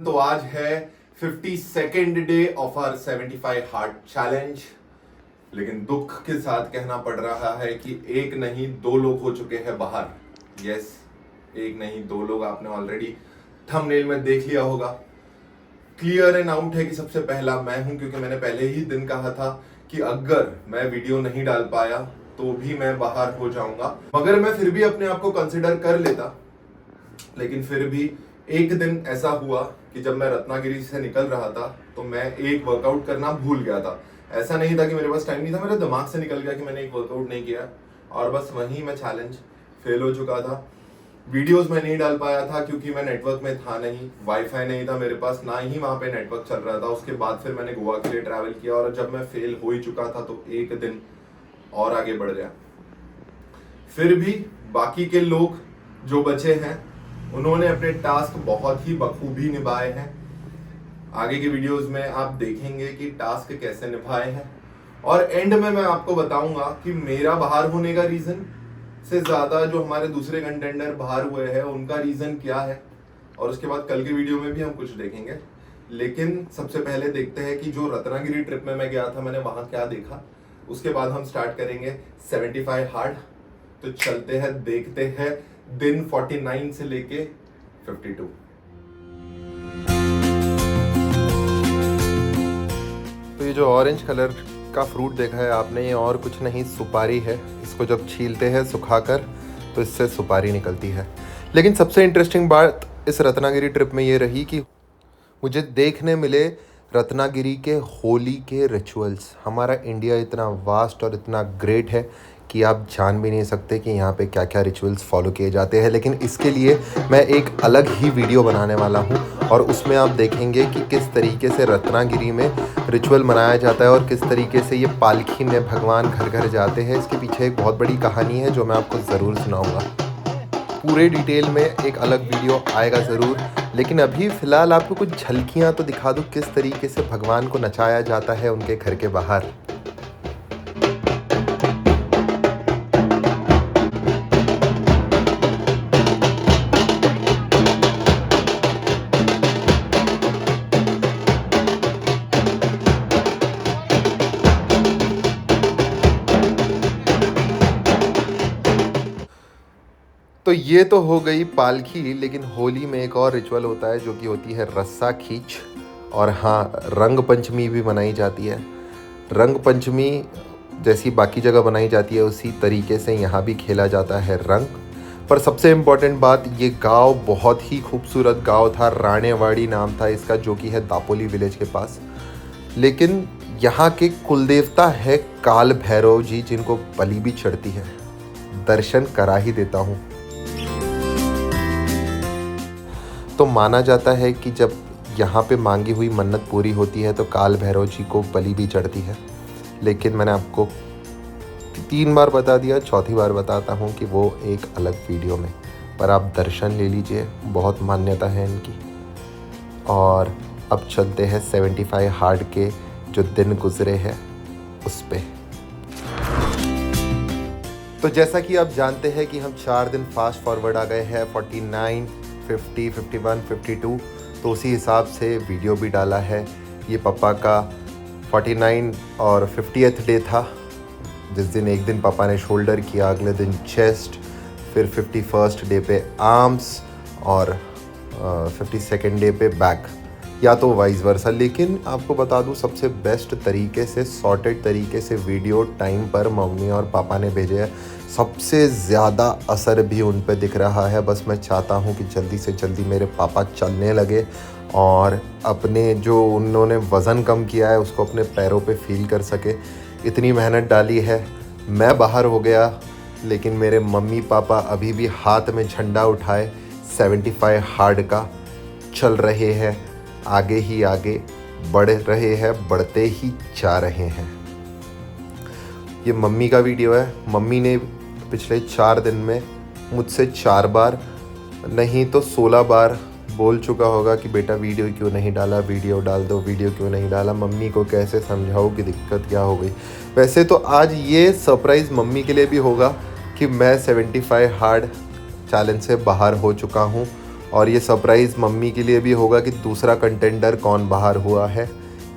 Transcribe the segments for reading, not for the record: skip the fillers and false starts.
तो आज है 52nd day of our 75 hard challenge. लेकिन दुख के साथ कहना पड़ रहा है कि एक नहीं दो लोग हो चुके हैं बाहर। यस, एक नहीं दो लोग आपने ऑलरेडी थंबनेल में देख लिया होगा। क्लियर एंड आउट है कि सबसे पहला मैं हूं, क्योंकि मैंने पहले ही दिन कहा था कि अगर मैं वीडियो नहीं डाल पाया तो भी मैं बाहर हो जाऊंगा। मगर मैं फिर भी अपने आप को कंसिडर कर लेता। लेकिन फिर भी एक दिन ऐसा हुआ कि जब मैं रत्नागिरी से निकल रहा था तो मैं एक वर्कआउट करना भूल गया था। ऐसा नहीं था कि मेरे पास टाइम नहीं था, मेरे दिमाग से निकल गया कि मैंने एक वर्कआउट नहीं किया और बस वहीं मैं चैलेंज फेल हो चुका था। वीडियोस में नहीं डाल पाया था क्योंकि मैं नेटवर्क में था नहीं, वाईफाई नहीं था मेरे पास, ना ही वहां पे नेटवर्क चल रहा था। उसके बाद फिर मैंने गोवा के लिए ट्रैवल किया और जब मैं फेल हो ही चुका था तो एक दिन और आगे बढ़ गया। फिर भी बाकी के लोग जो बचे हैं उन्होंने अपने टास्क बहुत ही बखूबी निभाए हैं। आगे की वीडियोस में आप देखेंगे कि टास्क कैसे निभाए हैं और एंड में मैं आपको बताऊंगा कि मेरा बाहर होने का रीजन से ज्यादा जो हमारे दूसरे कंटेंडर बाहर हुए हैं उनका रीजन क्या है। और उसके बाद कल के वीडियो में भी हम कुछ देखेंगे। लेकिन सबसे पहले देखते हैं कि जो रत्नागिरी ट्रिप में मैं गया था मैंने वहां क्या देखा। उसके बाद हम स्टार्ट करेंगे 75 हार्ड। तो चलते हैं, देखते हैं दिन 49 से लेके 52। तो ये जो ऑरेंज कलर का फ्रूट देखा है आपने, ये और कुछ नहीं सुपारी है। इसको जब छीलते हैं सुखाकर तो इससे सुपारी निकलती है। लेकिन सबसे इंटरेस्टिंग बात इस रत्नागिरी ट्रिप में ये रही कि मुझे देखने मिले रत्नागिरी के होली के रिचुअल्स। हमारा इंडिया इतना वास्ट और इतना ग्रेट है कि आप जान भी नहीं सकते कि यहाँ पे क्या क्या रिचुअल्स फॉलो किए जाते हैं। लेकिन इसके लिए मैं एक अलग ही वीडियो बनाने वाला हूँ और उसमें आप देखेंगे कि किस तरीके से रत्नागिरी में रिचुअल मनाया जाता है और किस तरीके से ये पालकी में भगवान घर घर जाते हैं। इसके पीछे एक बहुत बड़ी कहानी है जो मैं आपको ज़रूर सुनाऊँगा। पूरे डिटेल में एक अलग वीडियो आएगा ज़रूर। लेकिन अभी फ़िलहाल आपको कुछ झलकियाँ तो दिखा दूँ किस तरीके से भगवान को नचाया जाता है उनके घर के बाहर। तो ये तो हो गई पालकी। लेकिन होली में एक और रिचुअल होता है जो कि होती है रस्सा खींच। और हाँ, रंग पंचमी भी मनाई जाती है। रंग पंचमी जैसी बाकी जगह बनाई जाती है उसी तरीके से यहाँ भी खेला जाता है रंग। पर सबसे इम्पॉर्टेंट बात, ये गांव बहुत ही खूबसूरत गांव था। राणेवाड़ी नाम था इसका, जो कि है दापोली विलेज के पास। लेकिन यहाँ के कुलदेवता है काल भैरव जी, जिनको बलि भी चढ़ती है। दर्शन करा ही देता हूँ। तो माना जाता है कि जब यहाँ पे मांगी हुई मन्नत पूरी होती है तो काल भैरव जी को बलि भी चढ़ती है। लेकिन मैंने आपको 3 बार बता दिया, चौथी बार बताता हूँ कि वो एक अलग वीडियो में। पर आप दर्शन ले लीजिए, बहुत मान्यता है इनकी। और अब चलते हैं 75 हार्ड के जो दिन गुजरे हैं उस पे। तो जैसा कि आप जानते हैं कि हम 4 दिन फास्ट फॉरवर्ड आ गए हैं, 49, 50, 51, 52। तो उसी हिसाब से वीडियो भी डाला है। ये पापा का 49 और 50th डे था, जिस दिन एक दिन पापा ने शोल्डर किया, अगले दिन चेस्ट, फिर 51st डे पे आर्म्स और 52nd डे पे बैक, या तो वाइस वर्सा। लेकिन आपको बता दूं, सबसे बेस्ट तरीके से, सॉर्टेड तरीके से वीडियो टाइम पर मम्मी और पापा ने भेजे हैं। सबसे ज़्यादा असर भी उन पे दिख रहा है। बस मैं चाहता हूँ कि जल्दी से जल्दी मेरे पापा चलने लगे और अपने जो उन्होंने वज़न कम किया है उसको अपने पैरों पे फील कर सके। इतनी मेहनत डाली है, मैं बाहर हो गया, लेकिन मेरे मम्मी पापा अभी भी हाथ में झंडा उठाए 75 हार्ड का चल रहे हैं। आगे ही आगे बढ़ रहे हैं, बढ़ते ही जा रहे हैं। ये मम्मी का वीडियो है। मम्मी ने पिछले 4 दिन में मुझसे 4 बार नहीं तो 16 बार बोल चुका होगा कि बेटा वीडियो क्यों नहीं डाला, वीडियो डाल दो, वीडियो क्यों नहीं डाला। मम्मी को कैसे समझाऊँ कि दिक्कत क्या हो गई। वैसे तो आज ये सरप्राइज़ मम्मी के लिए भी होगा कि मैं 75 हार्ड चैलेंज से बाहर हो चुका हूँ और ये सरप्राइज़ मम्मी के लिए भी होगा कि दूसरा कंटेंडर कौन बाहर हुआ है,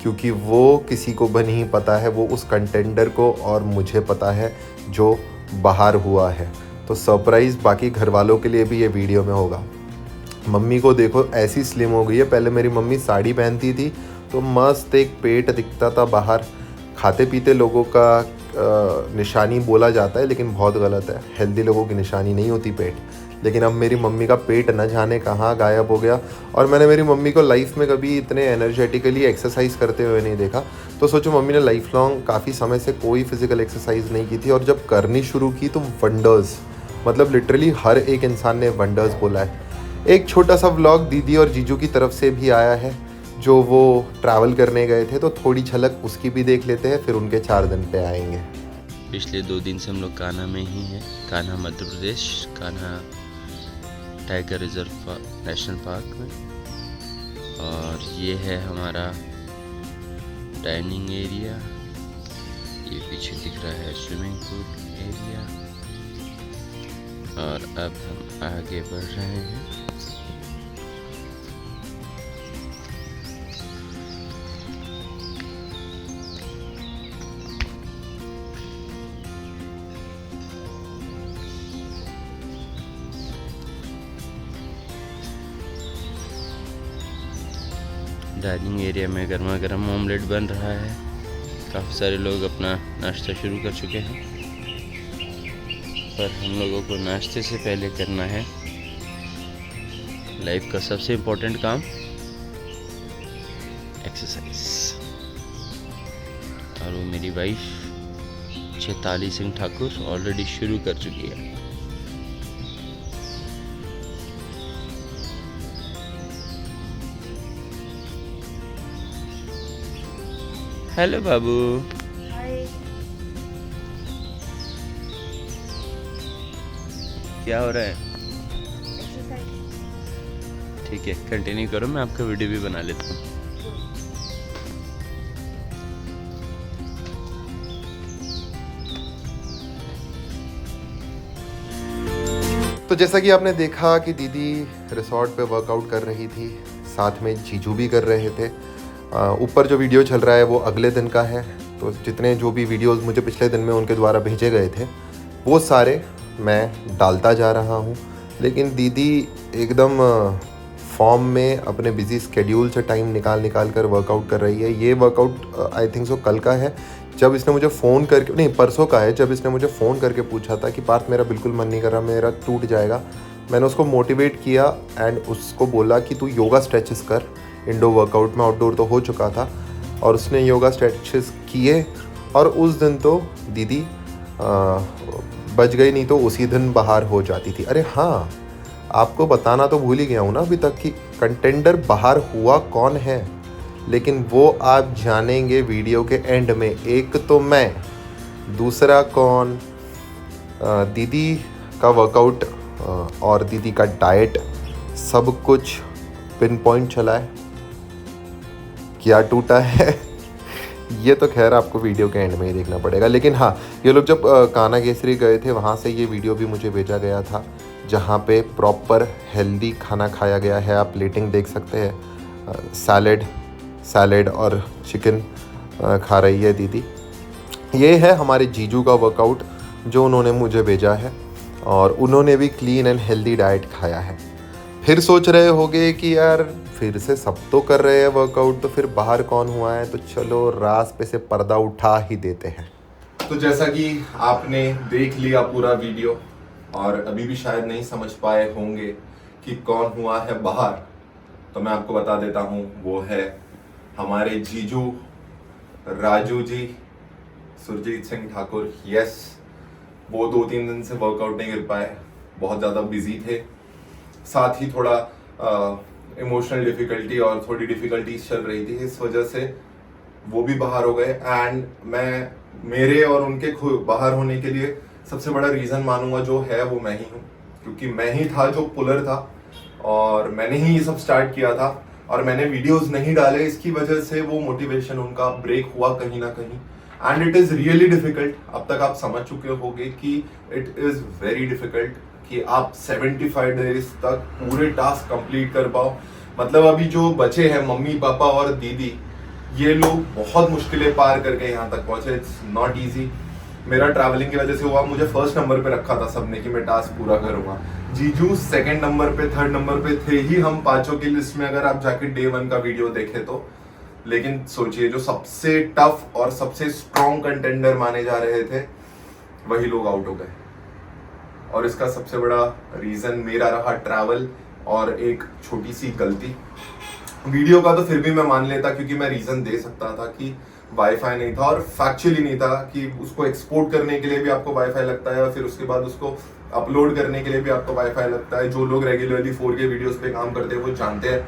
क्योंकि वो किसी को भी नहीं पता है, वो उस कंटेंडर को और मुझे पता है जो बाहर हुआ है। तो सरप्राइज़ बाकी घर वालों के लिए भी ये वीडियो में होगा। मम्मी को देखो ऐसी स्लिम हो गई है। पहले मेरी मम्मी साड़ी पहनती थी तो मस्त एक पेट दिखता था बाहर। खाते पीते लोगों का निशानी बोला जाता है, लेकिन बहुत गलत है। हेल्दी लोगों की निशानी नहीं होती पेट। लेकिन अब मेरी मम्मी का पेट न जाने कहाँ गायब हो गया। और मैंने मेरी मम्मी को लाइफ में कभी इतने एनर्जेटिकली एक्सरसाइज करते हुए नहीं देखा। तो सोचो, मम्मी ने लाइफ लॉन्ग काफ़ी समय से कोई फिजिकल एक्सरसाइज नहीं की थी, और जब करनी शुरू की तो वंडर्स, मतलब लिटरली हर एक इंसान ने वंडर्स बोला है। एक छोटा सा व्लॉग दीदी और जीजू की तरफ से भी आया है, जो वो ट्रैवल करने गए थे, तो थोड़ी झलक उसकी भी देख लेते हैं, फिर उनके 4 दिन पे आएंगे। पिछले 2 दिन से हम लोग कान्हा में ही हैं। Kanha Madhya Pradesh, Kanha tiger reserve national park में। और ये है हमारा डाइनिंग एरिया। ये पीछे दिख रहा है स्विमिंग पूल एरिया। और अब हम आगे बढ़ रहे हैं। डाइनिंग एरिया में गर्मा गर्म ऑमलेट बन रहा है। काफ़ी सारे लोग अपना नाश्ता शुरू कर चुके हैं, पर हम लोगों को नाश्ते से पहले करना है लाइफ का सबसे इम्पोर्टेंट काम, एक्सरसाइज। और वो मेरी वाइफ चैताली सिंह ठाकुर ऑलरेडी शुरू कर चुकी है। हेलो बाबू। हाय। क्या हो रहा है? एक्सरसाइज। ठीक है, कंटिन्यू करो, मैं आपका वीडियो भी बना लेता हूँ। तो जैसा कि आपने देखा कि दीदी रिसॉर्ट पे वर्कआउट कर रही थी, साथ में जीजू भी कर रहे थे। ऊपर जो वीडियो चल रहा है वो अगले दिन का है। तो जितने जो भी वीडियोस मुझे पिछले दिन में उनके द्वारा भेजे गए थे वो सारे मैं डालता जा रहा हूँ। लेकिन दीदी एकदम फॉर्म में अपने बिजी स्केड्यूल से टाइम निकाल कर वर्कआउट कर रही है। ये वर्कआउट आई थिंक सो कल का है, जब इसने मुझे फ़ोन करके, नहीं परसों का है, जब इसने मुझे फ़ोन करके पूछा था कि पार्थ मेरा बिल्कुल मन नहीं कर रहा, मेरा टूट जाएगा। मैंने उसको मोटिवेट किया एंड उसको बोला कि तू योगा स्ट्रेचेस कर। इंडोर वर्कआउट में, आउटडोर तो हो चुका था, और उसने योगा स्ट्रेचेस किए। और उस दिन तो दीदी बच गई, नहीं तो उसी दिन बाहर हो जाती थी। अरे हाँ, आपको बताना तो भूल ही गया हूँ ना अभी तक कि कंटेंडर बाहर हुआ कौन है, लेकिन वो आप जानेंगे वीडियो के एंड में। एक तो मैं, दूसरा कौन, दीदी का वर्कआउट और दीदी का डाइट, सब कुछ पिन पॉइंट चला है। क्या टूटा है ये तो खैर आपको वीडियो के एंड में ही देखना पड़ेगा। लेकिन हाँ, ये लोग जब कान्हा केसरी गए थे वहाँ से ये वीडियो भी मुझे भेजा गया था, जहाँ पे प्रॉपर हेल्दी खाना खाया गया है। आप प्लेटिंग देख सकते हैं, सैलेड और चिकन खा रही है दीदी। ये है हमारे जीजू का वर्कआउट जो उन्होंने मुझे भेजा है, और उन्होंने भी क्लीन एंड हेल्दी डाइट खाया है। फिर सोच रहे होगे कि यार फिर से सब तो कर रहे हैं वर्कआउट, तो फिर बाहर कौन हुआ है। तो चलो रास पे से पर्दा उठा ही देते हैं। तो जैसा कि आपने देख लिया पूरा वीडियो, और अभी भी शायद नहीं समझ पाए होंगे कि कौन हुआ है बाहर, तो मैं आपको बता देता हूँ, वो है हमारे जीजू राजू जी, सुरजीत सिंह ठाकुर। यस, वो 2-3 दिन से वर्कआउट नहीं कर पाए, बहुत ज़्यादा बिजी थे, साथ ही थोड़ा इमोशनल डिफ़िकल्टी और थोड़ी डिफ़िकल्टीज चल रही थी, इस वजह से वो भी बाहर हो गए। एंड मैं मेरे और उनके बाहर होने के लिए सबसे बड़ा रीज़न मानूंगा जो है वो मैं ही हूँ, क्योंकि मैं ही था जो पुलर था, और मैंने ही ये सब स्टार्ट किया था, और मैंने वीडियोस नहीं डाले, इसकी वजह से वो मोटिवेशन उनका ब्रेक हुआ कहीं ना कहीं। And it is really difficult. अब तक आप समझ चुके होंगे कि इट इज़ वेरी डिफ़िकल्ट कि आप 75 डेज तक पूरे टास्क कंप्लीट कर पाओ। मतलब अभी जो बचे हैं मम्मी पापा और दीदी, ये लोग बहुत मुश्किलें पार करके यहाँ तक पहुंचे। It's not easy. मेरा ट्रैवलिंग की वजह से हुआ, मुझे फर्स्ट नंबर पे रखा था सबने कि मैं टास्क पूरा करूंगा। जीजू सेकंड नंबर पे, थर्ड नंबर पे थे ही हम पांचों की लिस्ट में, अगर आप जाके डे 1 का वीडियो देखें तो। लेकिन सोचिए, जो सबसे टफ और सबसे स्ट्रॉन्ग कंटेंडर माने जा रहे थे, वही लोग आउट हो गए। और इसका सबसे बड़ा रीजन मेरा रहा ट्रैवल और एक छोटी सी गलती। वीडियो का तो फिर भी मैं मान लेता, क्योंकि मैं रीजन दे सकता था कि वाईफाई नहीं था, और फैक्चुअली नहीं था कि उसको एक्सपोर्ट करने के लिए भी आपको वाईफाई लगता है, और फिर उसके बाद उसको अपलोड करने के लिए भी आपको वाईफाई लगता है। जो लोग रेगुलरली 4K वीडियोस पे काम करते हैं वो जानते हैं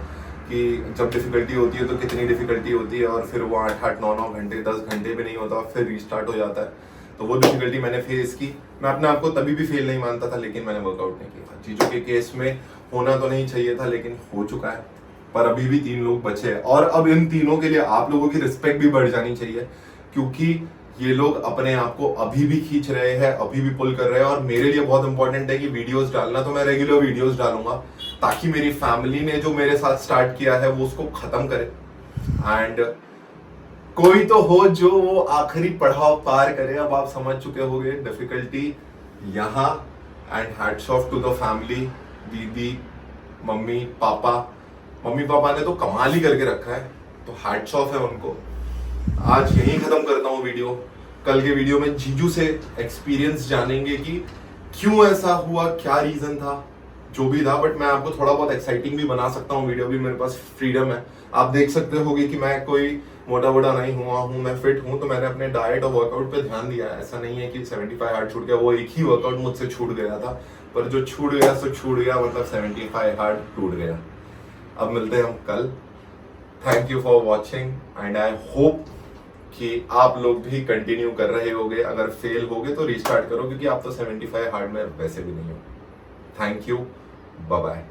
कि जब डिफिकल्टी होती है तो कितनी डिफिकल्टी होती है, और फिर वो 8-8, 9-9 घंटे, 10 घंटे भी नहीं होता, फिर रिस्टार्ट हो जाता है। तो वो डिफिकल्टी मैंने फेस की। मैं अपने आप को तभी भी फेल नहीं मानता था, लेकिन मैंने वर्कआउट नहीं किया। चीजों के केस में होना तो नहीं चाहिए था, लेकिन हो चुका है। पर अभी भी 3 लोग बचे हैं, और अब इन तीनों के लिए आप लोगों की रिस्पेक्ट भी बढ़ जानी चाहिए, क्योंकि ये लोग अपने आप को अभी भी खींच रहे हैं, अभी भी पुल कर रहे हैं। और मेरे लिए बहुत इंपॉर्टेंट है कि वीडियोस डालना, तो मैं रेगुलर वीडियोस डालूंगा, ताकि मेरी फैमिली ने जो मेरे साथ स्टार्ट किया है वो उसको खत्म करे, एंड कोई तो हो जो वो आखिरी पड़ाव पार करे। अब आप समझ चुके होंगे डिफिकल्टी यहाँ, and hats off to the family, दीदी, मम्मी पापा। मम्मी पापा ने तो कमाल ही करके रखा है, तो हैट्स ऑफ है उनको। आज यहीं खत्म करता हूँ वीडियो। कल के वीडियो में जीजू से एक्सपीरियंस जानेंगे कि क्यों ऐसा हुआ, क्या रीजन था, जो भी था। बट मैं आपको थोड़ा बहुत एक्साइटिंग भी बना सकता हूँ वीडियो भी, मेरे पास फ्रीडम है। आप देख सकते होगे कि मैं कोई मोटा वोटा नहीं हुआ हूँ, मैं फिट हूँ। तो मैंने अपने डाइट और वर्कआउट पे ध्यान दिया है। ऐसा नहीं है कि 75 हार्ड छूट गया, वो एक ही वर्कआउट मुझसे छूट गया था, पर जो छूट गया सो छूट गया, मतलब 75 हार्ड टूट गया। अब मिलते हैं हम कल। Thank you for watching, and I hope कि आप लोग भी कंटिन्यू कर रहे होगे। अगर फेल होगे तो रीस्टार्ट करो, क्योंकि आप तो 75 हार्ड में वैसे भी नहीं हो। Thank you, bye bye.